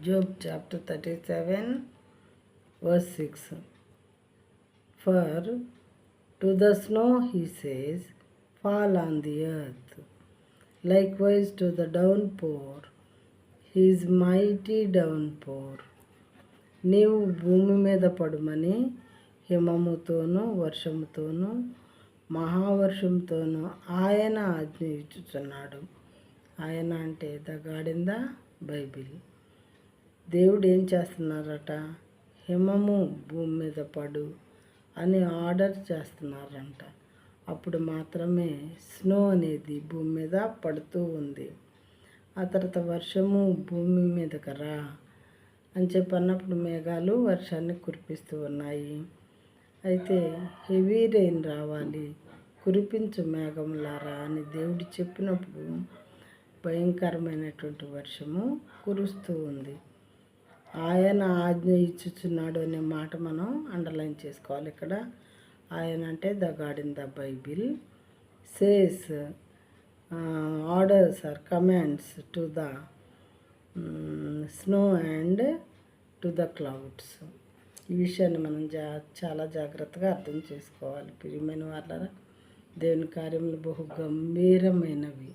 Job chapter 37, verse 6. For to the snow, he says, fall on the earth. Likewise to the downpour, his mighty downpour. నీవు భూమి మీద పడుమని హిమముతోనూ వర్షముతోనూ మహావర్షంతోనూ ఆయన ఆజ్ఞ ఇచ్చుచున్నాడు. ఆయన అంటే the God in the Bible. దేవుడు ఏం చేస్తున్నారట? హిమము భూమి మీద పడు అని ఆర్డర్ చేస్తున్నారంట. అప్పుడు మాత్రమే స్నో అనేది భూమి మీద పడుతూ ఉంది. ఆ తర్వాత వర్షము భూమి మీదకి రా అని చెప్పి అన్నప్పుడు మేఘాలు వర్షాన్ని కురిపిస్తూ ఉన్నాయి. అయితే హెవీ రెయిన్ రావాలి, కురిపించు మేఘములారా అని దేవుడు చెప్పినప్పుడు భయంకరమైనటువంటి వర్షము కురుస్తూ ఉంది. ఆయన ఆజ్ఞ ఇచ్చుచున్నాడు అనే మాట మనం అండర్లైన్ చేసుకోవాలి. ఇక్కడ ఆయన అంటే the God in the Bible says orders or commands to the snow and to the clouds. ఈ విషయాన్ని మనం చాలా జాగ్రత్తగా అర్థం చేసుకోవాలి. ప్రియమైన వాళ్ళరా, దేవుని కార్యములు బహు గంభీరమైనవి.